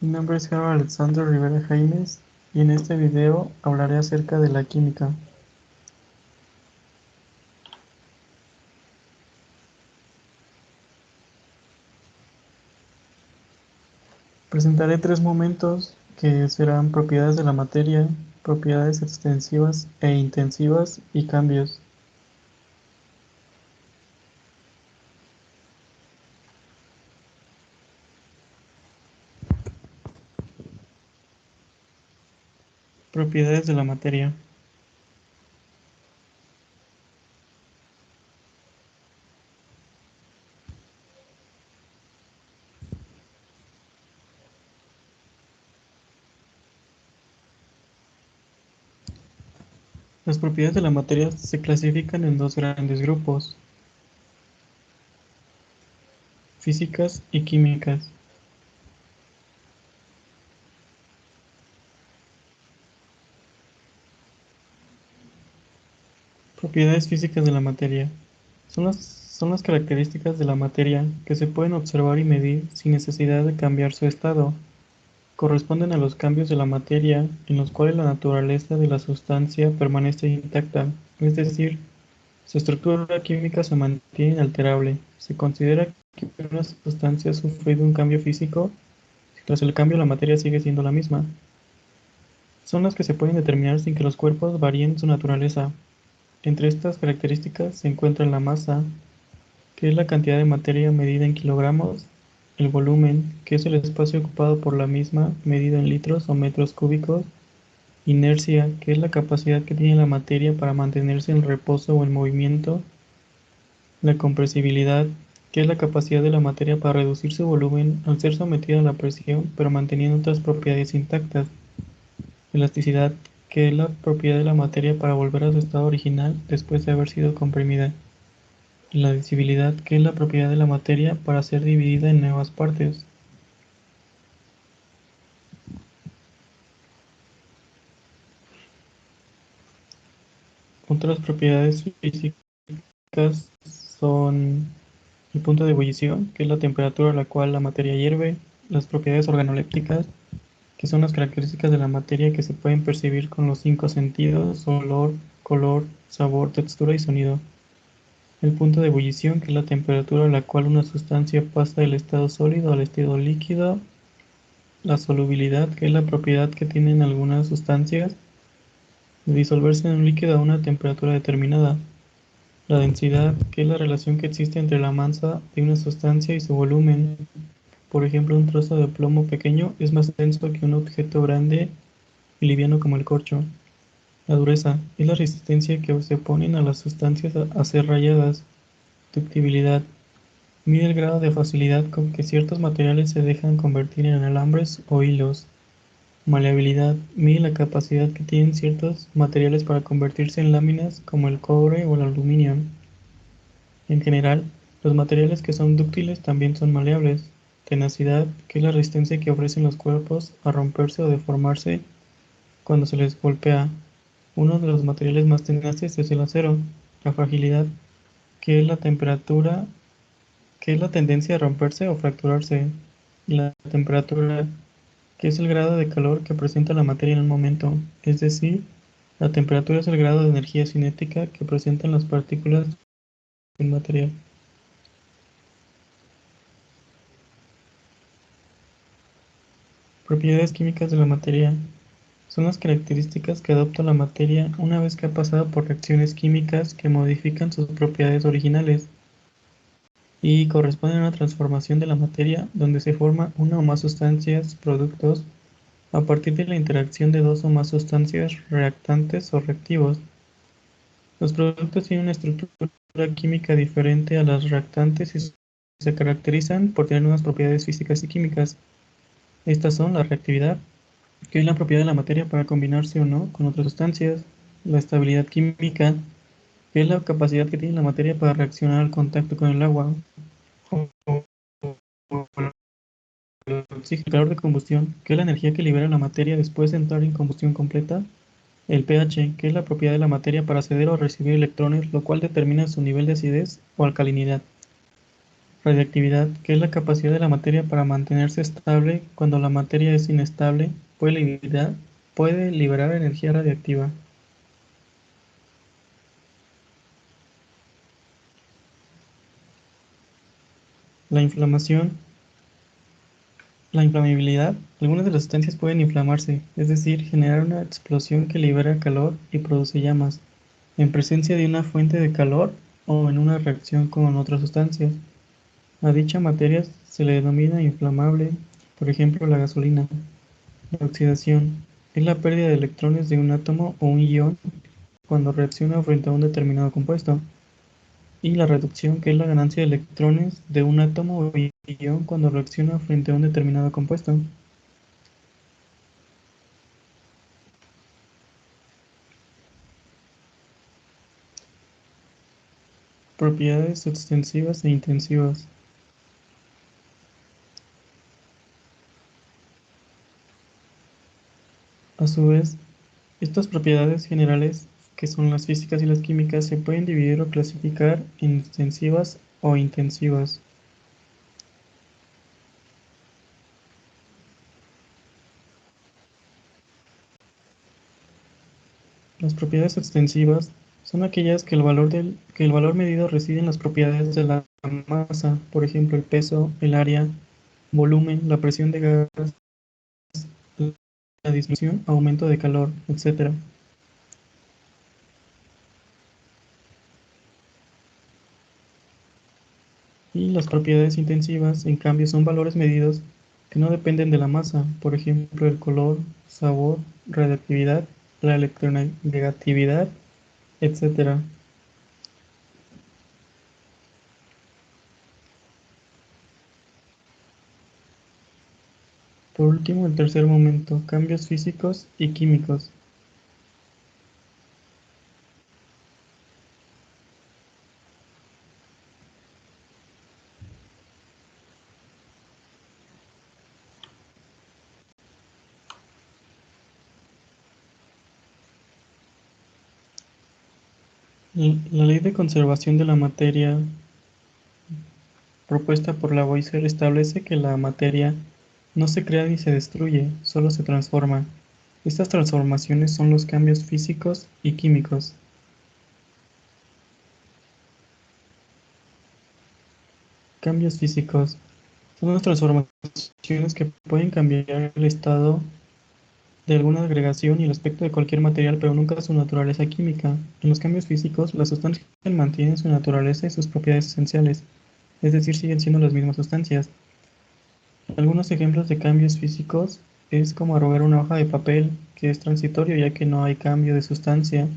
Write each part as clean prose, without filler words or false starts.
Mi nombre es Harold Alexander Rivera Jaimes y en este video hablaré acerca de la química. Presentaré tres momentos que serán propiedades de la materia, propiedades extensivas e intensivas y cambios. Propiedades de la materia. Las propiedades de la materia se clasifican en dos grandes grupos: físicas y químicas. Propiedades físicas de la materia. Son las características de la materia que se pueden observar y medir sin necesidad de cambiar su estado. Corresponden a los cambios de la materia en los cuales la naturaleza de la sustancia permanece intacta, es decir, su estructura química se mantiene inalterable. Se considera que una sustancia ha sufrido un cambio físico si tras el cambio la materia sigue siendo la misma. Son las que se pueden determinar sin que los cuerpos varíen su naturaleza. Entre estas características se encuentran la masa, que es la cantidad de materia medida en kilogramos; el volumen, que es el espacio ocupado por la misma medido en litros o metros cúbicos; inercia, que es la capacidad que tiene la materia para mantenerse en reposo o en movimiento; la compresibilidad, que es la capacidad de la materia para reducir su volumen al ser sometida a la presión pero manteniendo otras propiedades intactas; elasticidad, que es la propiedad de la materia para volver a su estado original después de haber sido comprimida; y la divisibilidad, que es la propiedad de la materia para ser dividida en nuevas partes. Otras propiedades físicas son el punto de ebullición, que es la temperatura a la cual la materia hierve; las propiedades organolépticas, que son las características de la materia que se pueden percibir con los cinco sentidos: olor, color, sabor, textura y sonido; el punto de ebullición, que es la temperatura a la cual una sustancia pasa del estado sólido al estado líquido; la solubilidad, que es la propiedad que tienen algunas sustancias de disolverse en un líquido a una temperatura determinada; la densidad, que es la relación que existe entre la masa de una sustancia y su volumen. Por ejemplo, un trozo de plomo pequeño es más denso que un objeto grande y liviano como el corcho. La dureza es la resistencia que se oponen a las sustancias a ser rayadas. Ductibilidad mide el grado de facilidad con que ciertos materiales se dejan convertir en alambres o hilos. Maleabilidad mide la capacidad que tienen ciertos materiales para convertirse en láminas, como el cobre o el aluminio. En general, los materiales que son dúctiles también son maleables. Tenacidad, que es la resistencia que ofrecen los cuerpos a romperse o deformarse cuando se les golpea. Uno de los materiales más tenaces es el acero. La fragilidad, que es la temperatura, que es la tendencia a romperse o fracturarse. Y la temperatura, que es el grado de calor que presenta la materia en un momento, es decir, la temperatura es el grado de energía cinética que presentan las partículas del material. Propiedades químicas de la materia. Son las características que adopta la materia una vez que ha pasado por reacciones químicas que modifican sus propiedades originales, y corresponden a una transformación de la materia donde se forma una o más sustancias, productos, a partir de la interacción de dos o más sustancias reactantes o reactivos. Los productos tienen una estructura química diferente a las reactantes y se caracterizan por tener unas propiedades físicas y químicas. Estas son la reactividad, que es la propiedad de la materia para combinarse o no con otras sustancias; la estabilidad química, que es la capacidad que tiene la materia para reaccionar al contacto con el agua o el oxígeno; el calor de combustión, que es la energía que libera la materia después de entrar en combustión completa; el pH, que es la propiedad de la materia para ceder o recibir electrones, lo cual determina su nivel de acidez o alcalinidad. Radiactividad, que es la capacidad de la materia para mantenerse estable cuando la materia es inestable, puede liberar energía radiactiva. La inflamación, la inflamabilidad, algunas de las sustancias pueden inflamarse, es decir, generar una explosión que libera calor y produce llamas, en presencia de una fuente de calor o en una reacción con otras sustancias. A dicha materia se le denomina inflamable, por ejemplo la gasolina. La oxidación es la pérdida de electrones de un átomo o un ion cuando reacciona frente a un determinado compuesto. Y la reducción, que es la ganancia de electrones de un átomo o ion cuando reacciona frente a un determinado compuesto. Propiedades extensivas e intensivas. A su vez, estas propiedades generales, que son las físicas y las químicas, se pueden dividir o clasificar en extensivas o intensivas. Las propiedades extensivas son aquellas que el valor medido reside en las propiedades de la masa, por ejemplo, el peso, el área, volumen, la presión de gas, la disminución, aumento de calor, etc. Y las propiedades intensivas, en cambio, son valores medidos que no dependen de la masa, por ejemplo, el color, sabor, radiactividad, la electronegatividad, etc. Por último, el tercer momento, cambios físicos y químicos. La ley de conservación de la materia propuesta por Lavoisier establece que la materia no se crea ni se destruye, solo se transforma. Estas transformaciones son los cambios físicos y químicos. Cambios físicos son las transformaciones que pueden cambiar el estado de alguna agregación y el aspecto de cualquier material, pero nunca su naturaleza química. En los cambios físicos, las sustancias mantienen su naturaleza y sus propiedades esenciales, es decir, siguen siendo las mismas sustancias. Algunos ejemplos de cambios físicos es como arrugar una hoja de papel, que es transitorio ya que no hay cambio de sustancia,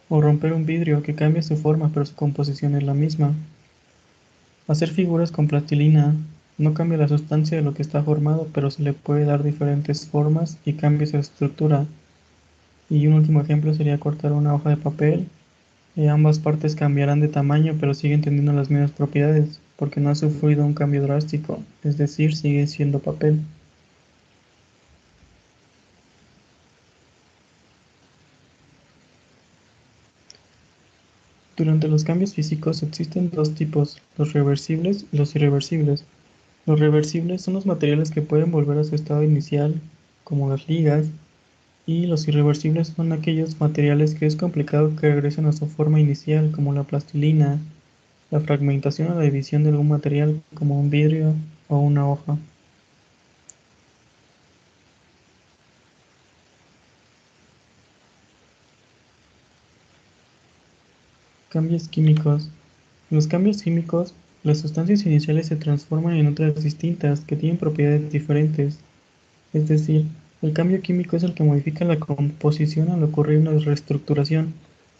o romper un vidrio, que cambia su forma pero su composición es la misma. Hacer figuras con plastilina no cambia la sustancia de lo que está formado, pero se le puede dar diferentes formas y cambia su estructura. Y un último ejemplo sería cortar una hoja de papel. Ambas partes cambiarán de tamaño, pero siguen teniendo las mismas propiedades, porque no ha sufrido un cambio drástico, es decir, sigue siendo papel. Durante los cambios físicos existen dos tipos, los reversibles y los irreversibles. Los reversibles son los materiales que pueden volver a su estado inicial, como las ligas, y los irreversibles son aquellos materiales que es complicado que regresen a su forma inicial, como la plastilina, la fragmentación o la división de algún material, como un vidrio o una hoja. Cambios químicos. En los cambios químicos, las sustancias iniciales se transforman en otras distintas que tienen propiedades diferentes. Es decir, el cambio químico es el que modifica la composición al ocurrir una reestructuración.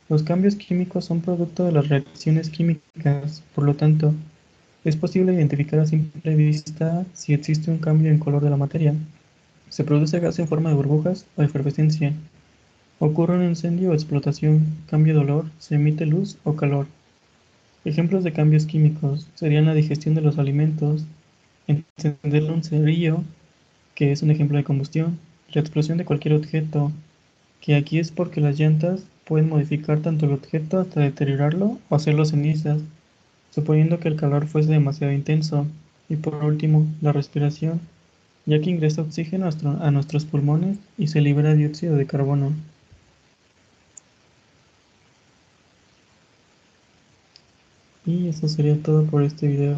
Los cambios químicos son producto de las reacciones químicas, por lo tanto, es posible identificar a simple vista si existe un cambio en color de la materia. Se produce gas en forma de burbujas o efervescencia. Ocurre un incendio o explotación, cambio de olor, se emite luz o calor. Ejemplos de cambios químicos serían la digestión de los alimentos, encender un cerillo, que es un ejemplo de combustión, la explosión de cualquier objeto, que aquí es porque las llantas pueden modificar tanto el objeto hasta deteriorarlo o hacerlo cenizas. suponiendo que el calor fuese demasiado intenso. Y por último, la respiración, ya que ingresa oxígeno a nuestros pulmones y se libera dióxido de carbono. Y eso sería todo por este video.